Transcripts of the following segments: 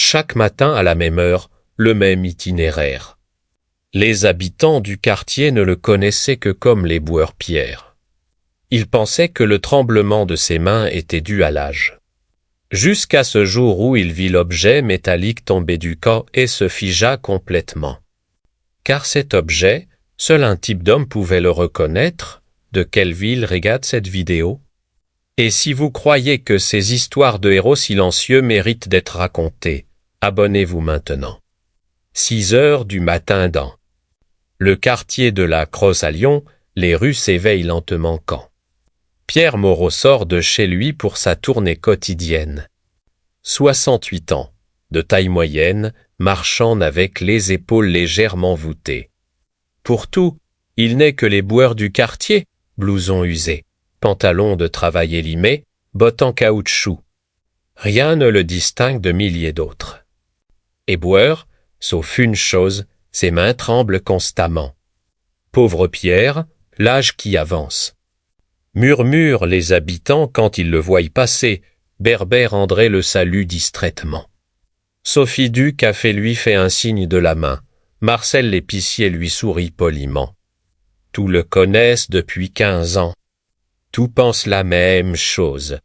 Chaque matin à la même heure, le même itinéraire. Les habitants du quartier ne le connaissaient que comme l'éboueur Pierre. Ils pensaient que le tremblement de ses mains était dû à l'âge. Jusqu'à ce jour où il vit l'objet métallique tomber du camp et se figea complètement. Car cet objet, seul un type d'homme pouvait le reconnaître. De quelle ville regarde cette vidéo? Et si vous croyez que ces histoires de héros silencieux méritent d'être racontées, abonnez-vous maintenant. 6 heures du matin dans le quartier de la Crosse à Lyon, les rues s'éveillent lentement quand Pierre Moreau sort de chez lui pour sa tournée quotidienne. 68 ans, de taille moyenne, marchant avec les épaules légèrement voûtées. Pour tout, il n'est que les boueurs du quartier, blouson usé, pantalon de travail élimé, bottes en caoutchouc. Rien ne le distingue de milliers d'autres. Éboueur, sauf une chose, ses mains tremblent constamment. Pauvre Pierre, l'âge qui avance. Murmurent les habitants quand ils le voient passer, Berbère André le salue distraitement. Sophie Duc lui fait un signe de la main, Marcel l'épicier lui sourit poliment. Tous le connaissent depuis 15 ans. Tous pensent la même chose.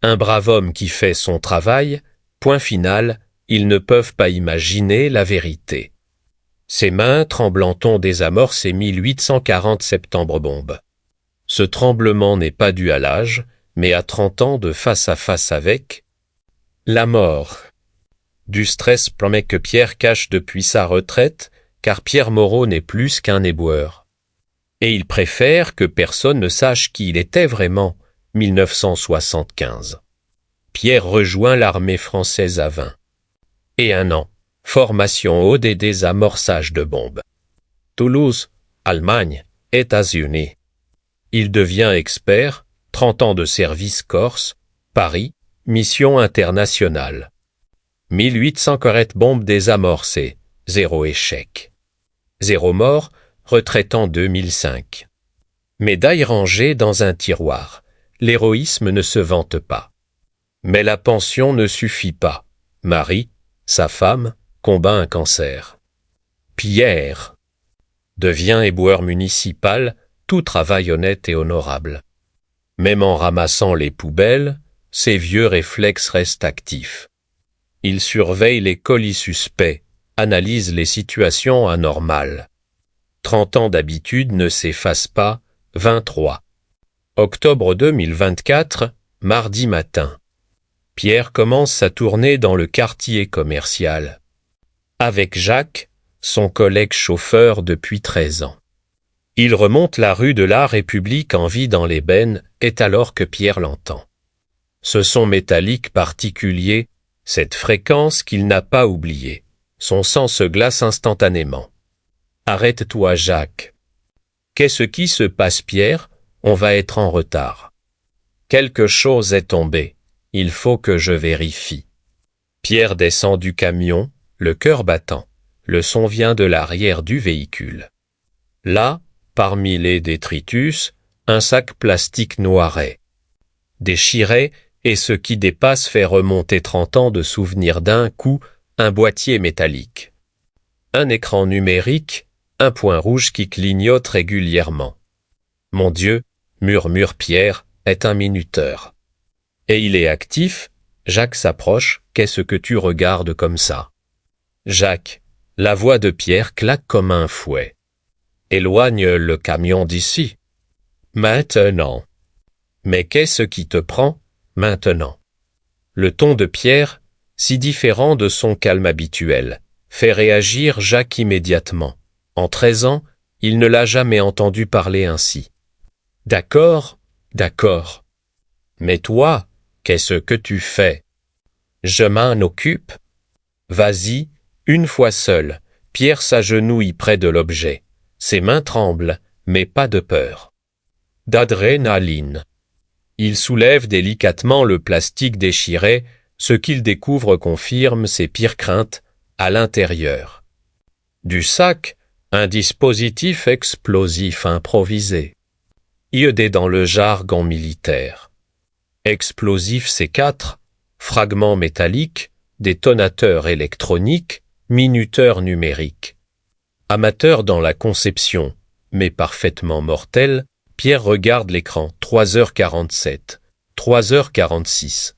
Un brave homme qui fait son travail, point final, ils ne peuvent pas imaginer la vérité. Ses mains tremblant ont désamorcé 1840 septembre-bombe. Ce tremblement n'est pas dû à l'âge, mais à 30 ans de face à face avec la mort. Du stress promet que Pierre cache depuis sa retraite, car Pierre Moreau n'est plus qu'un éboueur. Et il préfère que personne ne sache qui il était vraiment, 1975. Pierre rejoint l'armée française à 20. Et 1 an, formation au des désamorçages de bombes. Toulouse, Allemagne, États-Unis. Il devient expert, 30 ans de service corse, Paris, mission internationale. 1840 bombes désamorcées, 0 échec. 0 mort, retraite en 2005. Médaille rangée dans un tiroir. L'héroïsme ne se vante pas. Mais la pension ne suffit pas. Marie, sa femme, combat un cancer. Pierre devient éboueur municipal, tout travail honnête et honorable. Même en ramassant les poubelles, ses vieux réflexes restent actifs. Il surveille les colis suspects, analyse les situations anormales. 30 ans d'habitude ne s'effacent pas, 23. Octobre 2024, mardi matin. Pierre commence sa tournée dans le quartier commercial. Avec Jacques, son collègue chauffeur depuis 13 ans. Il remonte la rue de la République en vie dans l'ébène, est alors que Pierre l'entend. Ce son métallique particulier, cette fréquence qu'il n'a pas oubliée. Son sang se glace instantanément. Arrête-toi, Jacques. Qu'est-ce qui se passe, Pierre? On va être en retard. Quelque chose est tombé. Il faut que je vérifie. Pierre descend du camion, le cœur battant. Le son vient de l'arrière du véhicule. Là, parmi les détritus, un sac plastique noiret. Déchiré, et ce qui dépasse fait remonter 30 ans de souvenirs d'un coup, un boîtier métallique. Un écran numérique, un point rouge qui clignote régulièrement. Mon Dieu, murmure Pierre, est un minuteur. Et il est actif. Jacques s'approche. Qu'est-ce que tu regardes comme ça? Jacques, la voix de Pierre claque comme un fouet. Éloigne le camion d'ici. Maintenant. Mais qu'est-ce qui te prend, maintenant? Le ton de Pierre, si différent de son calme habituel, fait réagir Jacques immédiatement. En 13 ans, il ne l'a jamais entendu parler ainsi. D'accord, d'accord. Mais toi, qu'est-ce que tu fais? Je m'en occupe. Vas-y, une fois seul. Pierre s'agenouille près de l'objet. Ses mains tremblent, mais pas de peur. D'adrénaline. Il soulève délicatement le plastique déchiré, ce qu'il découvre confirme ses pires craintes, à l'intérieur. Du sac, un dispositif explosif improvisé. Iodé dans le jargon militaire. Explosif C4, fragments métalliques, détonateur électronique, minuteur numérique. Amateur dans la conception, mais parfaitement mortel, Pierre regarde l'écran. 3h47, 3h46.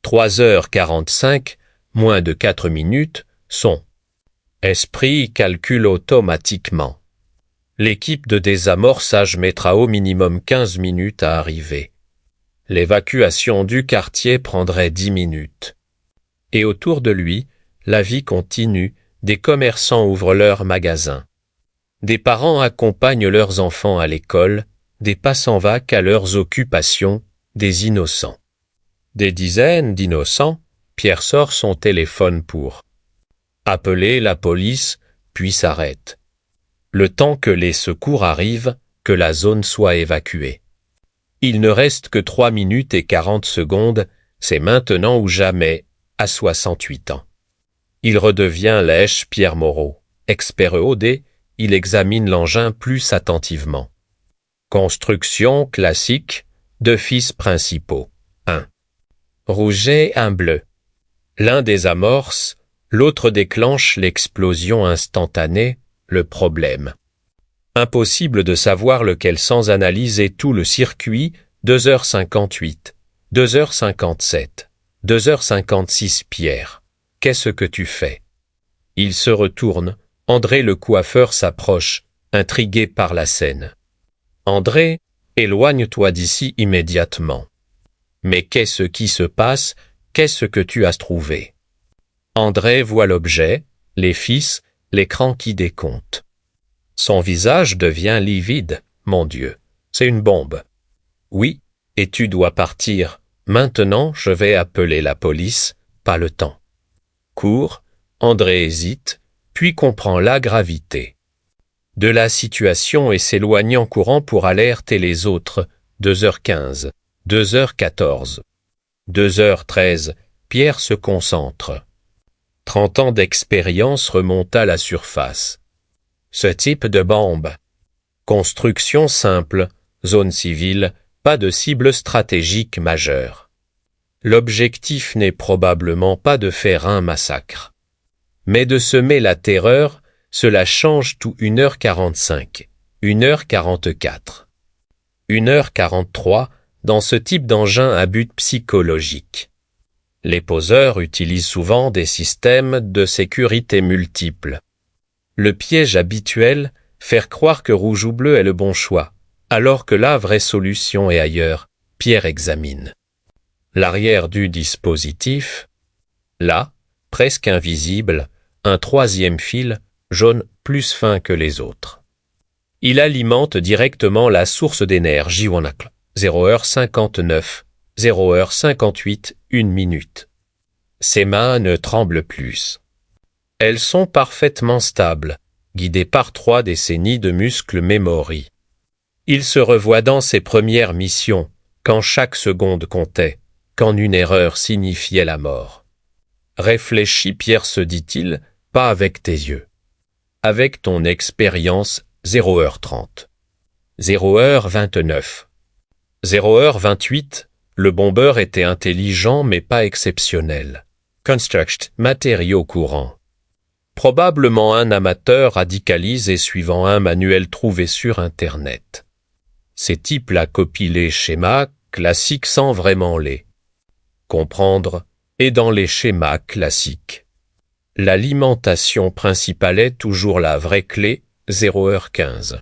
3h45, moins de 4 minutes, son. Esprit calcule automatiquement. L'équipe de désamorçage mettra au minimum 15 minutes à arriver. L'évacuation du quartier prendrait 10 minutes. Et autour de lui, la vie continue, des commerçants ouvrent leurs magasins. Des parents accompagnent leurs enfants à l'école, des passants vaquent à leurs occupations, des innocents. Des dizaines d'innocents, Pierre sort son téléphone pour appeler la police, puis s'arrête. Le temps que les secours arrivent, que la zone soit évacuée. Il ne reste que 3 minutes et 40 secondes, c'est maintenant ou jamais, à 68 ans. Il redevient lèche Pierre Moreau. Expert EOD, il examine l'engin plus attentivement. Construction classique, 2 fils principaux. 1. Rouget, un bleu. L'un désamorce, l'autre déclenche l'explosion instantanée, le problème. Impossible de savoir lequel sans analyser tout le circuit, 2h58, 2h57, 2h56 Pierre. Qu'est-ce que tu fais? Il se retourne, André le coiffeur s'approche, intrigué par la scène. André, éloigne-toi d'ici immédiatement. Mais qu'est-ce qui se passe? Qu'est-ce que tu as trouvé? André voit l'objet, les fils, l'écran qui décompte. Son visage devient livide. Mon Dieu, c'est une bombe. Oui, et tu dois partir. Maintenant, je vais appeler la police, pas le temps. Court, André hésite, puis comprend la gravité de la situation et s'éloigne en courant pour alerter les autres. 2h15, 2h14, 2h13, Pierre se concentre. 30 ans d'expérience remontent à la surface. Ce type de bombe. Construction simple, zone civile, pas de cible stratégique majeure. L'objectif n'est probablement pas de faire un massacre. Mais de semer la terreur, cela change tout 1h45, 1h44. 1h43, dans ce type d'engin à but psychologique. Les poseurs utilisent souvent des systèmes de sécurité multiples. Le piège habituel, faire croire que rouge ou bleu est le bon choix, alors que la vraie solution est ailleurs. Pierre examine l'arrière du dispositif. Là, presque invisible, un 3e fil, jaune plus fin que les autres. Il alimente directement la source d'énergie. 0h59, 0h58, 1 minute. Ses mains ne tremblent plus. Elles sont parfaitement stables, guidées par 3 décennies de muscles memory. Il se revoit dans ses premières missions, quand chaque seconde comptait, quand une erreur signifiait la mort. Réfléchis, Pierre, se dit-il, pas avec tes yeux. Avec ton expérience, 0h30. 0h29. 0h28, le bombeur était intelligent mais pas exceptionnel. Construct, matériaux courants. Probablement un amateur radicalisé suivant un manuel trouvé sur Internet. Ces types-là copient les schémas classiques sans vraiment les comprendre, et dans les schémas classiques. L'alimentation principale est toujours la vraie clé, 0h15.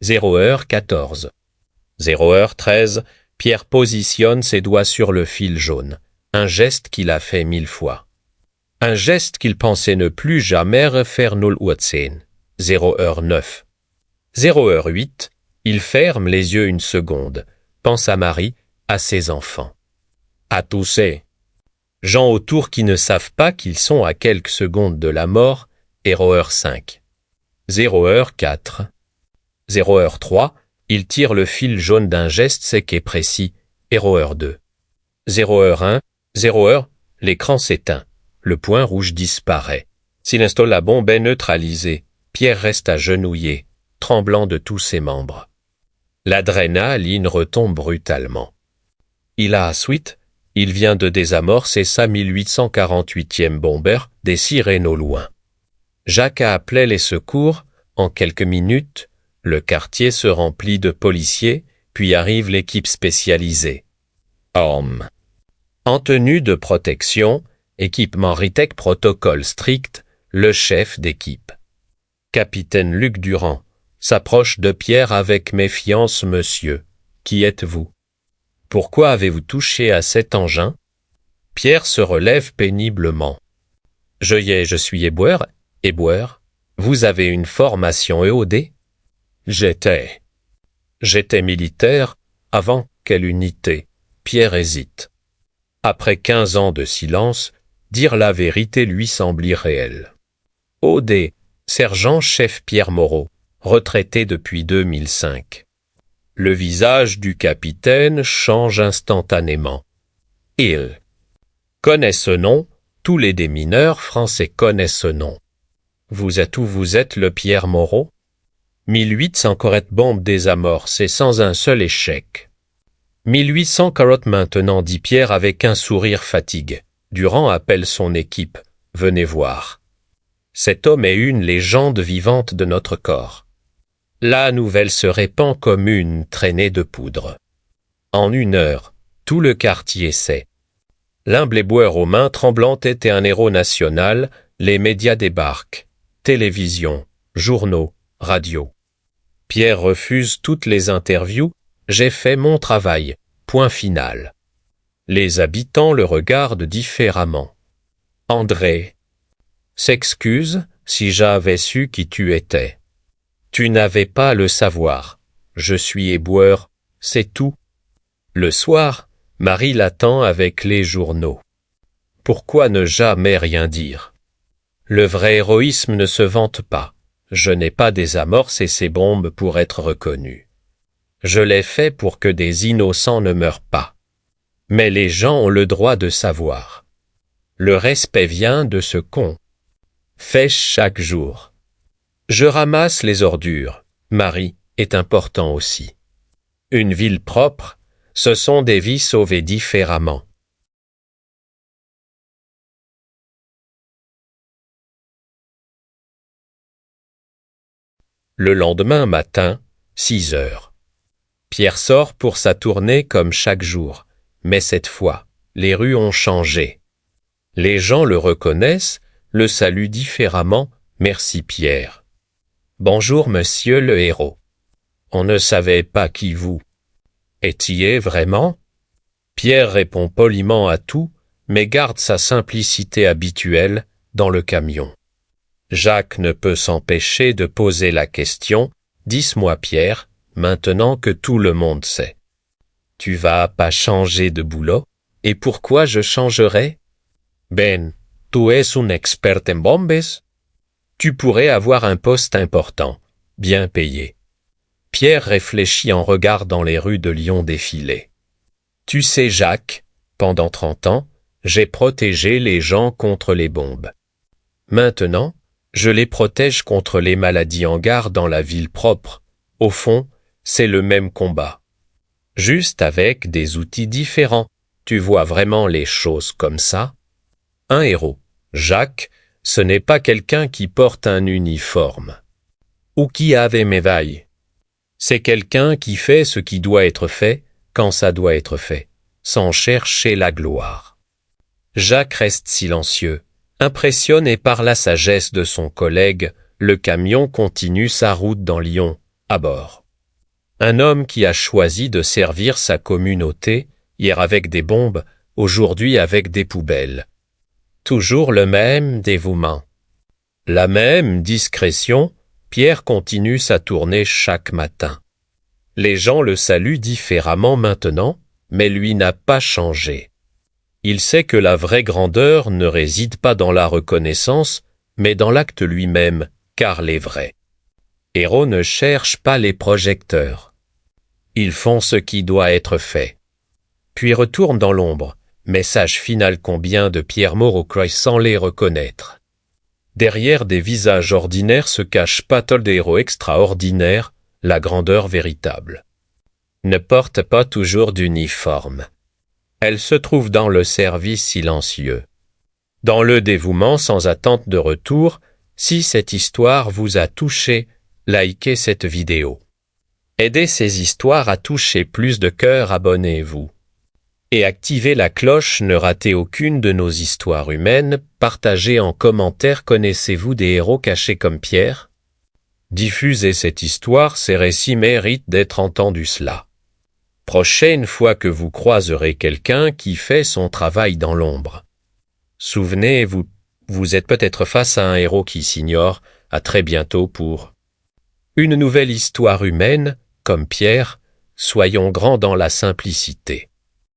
0h14. 0h13, Pierre positionne ses doigts sur le fil jaune, un geste qu'il a fait 1000 fois. Un geste qu'il pensait ne plus jamais refaire 0h10. 0h9. 0h8, il ferme les yeux une seconde, pense à Marie, à ses enfants. À tous ces gens autour qui ne savent pas qu'ils sont à quelques secondes de la mort, 0h5. 0h4. 0h3, il tire le fil jaune d'un geste sec et précis, 0h2. 0h1, 0h, l'écran s'éteint, le point rouge disparaît. Sinisto, la bombe est neutralisée, Pierre reste agenouillé, tremblant de tous ses membres. L'adrénaline retombe brutalement. Il a suite, Il vient de désamorcer sa 1848e bomber des sirènes au loin. Jacques a appelé les secours. En quelques minutes, le quartier se remplit de policiers, puis arrive l'équipe spécialisée. Hommes. En tenue de protection, équipement Ritec protocole strict, le chef d'équipe. Capitaine Luc Durand s'approche de Pierre avec méfiance. Monsieur, qui êtes-vous? Pourquoi avez-vous touché à cet engin? Pierre se relève péniblement. Je suis éboueur. Éboueur? Vous avez une formation EOD? J'étais militaire. Avant quelle unité? Pierre hésite. Après 15 ans de silence, dire la vérité lui semble irréel. OD, sergent-chef Pierre Moreau, retraité depuis 2005. Le visage du capitaine change instantanément. Il connaît ce nom, tous les démineurs français connaissent ce nom. Vous êtes où? Vous êtes le Pierre Moreau? 1840 bombes désamorcées sans un seul échec. 1840 maintenant, dit Pierre avec un sourire fatigué. Durand appelle son équipe. Venez voir. Cet homme est une légende vivante de notre corps. La nouvelle se répand comme une traînée de poudre. En 1 heure, tout le quartier sait. L'humble éboueur aux mains tremblantes était un héros national, les médias débarquent. Télévision, journaux, radio. Pierre refuse toutes les interviews. J'ai fait mon travail. Point final. Les habitants le regardent différemment. André s'excuse. Si j'avais su qui tu étais. Tu n'avais pas à le savoir. Je suis éboueur, c'est tout. Le soir, Marie l'attend avec les journaux. Pourquoi ne jamais rien dire? Le vrai héroïsme ne se vante pas. Je n'ai pas désamorcé ces bombes pour être reconnu. Je l'ai fait pour que des innocents ne meurent pas. Mais les gens ont le droit de savoir. Le respect vient de ce qu'on fait chaque jour. Je ramasse les ordures. Marie est important aussi. Une ville propre, ce sont des vies sauvées différemment. Le lendemain matin, 6 heures. Pierre sort pour sa tournée comme chaque jour, mais cette fois, les rues ont changé. Les gens le reconnaissent, le saluent différemment. Merci Pierre. Bonjour monsieur le héros. On ne savait pas qui vous étiez vraiment? Pierre répond poliment à tout, mais garde sa simplicité habituelle dans le camion. Jacques ne peut s'empêcher de poser la question. Dis-moi Pierre, maintenant que tout le monde sait. Tu vas pas changer de boulot? Et pourquoi je changerais? Ben, tu es un expert en bombes? Tu pourrais avoir un poste important, bien payé. Pierre réfléchit en regardant les rues de Lyon défiler. Tu sais Jacques, pendant 30 ans, j'ai protégé les gens contre les bombes. Maintenant, je les protège contre les maladies en gare dans la ville propre. Au fond, c'est le même combat. Juste avec des outils différents. Tu vois vraiment les choses comme ça? Un héros, Jacques, ce n'est pas quelqu'un qui porte un uniforme. Ou qui a des médailles. C'est quelqu'un qui fait ce qui doit être fait, quand ça doit être fait, sans chercher la gloire. Jacques reste silencieux. Impressionné par la sagesse de son collègue, le camion continue sa route dans Lyon, à bord. Un homme qui a choisi de servir sa communauté, hier avec des bombes, aujourd'hui avec des poubelles. Toujours le même dévouement. La même discrétion, Pierre continue sa tournée chaque matin. Les gens le saluent différemment maintenant, mais lui n'a pas changé. Il sait que la vraie grandeur ne réside pas dans la reconnaissance, mais dans l'acte lui-même, car les vrais héros ne cherchent pas les projecteurs. Ils font ce qui doit être fait. Puis retournent dans l'ombre, message final combien de Pierre Moreau croient sans les reconnaître. Derrière des visages ordinaires se cachent pas tant des héros extraordinaires, la grandeur véritable ne porte pas toujours d'uniforme. Elle se trouve dans le service silencieux. Dans le dévouement sans attente de retour, si cette histoire vous a touché, likez cette vidéo. Aidez ces histoires à toucher plus de cœurs, abonnez-vous. Et activez la cloche, ne ratez aucune de nos histoires humaines, partagez en commentaire. Connaissez-vous des héros cachés comme Pierre? Diffusez cette histoire, ces récits méritent d'être entendus. Prochaine fois que vous croiserez quelqu'un qui fait son travail dans l'ombre, souvenez-vous, vous êtes peut-être face à un héros qui s'ignore. À très bientôt pour une nouvelle histoire humaine, comme Pierre. Soyons grands dans la simplicité.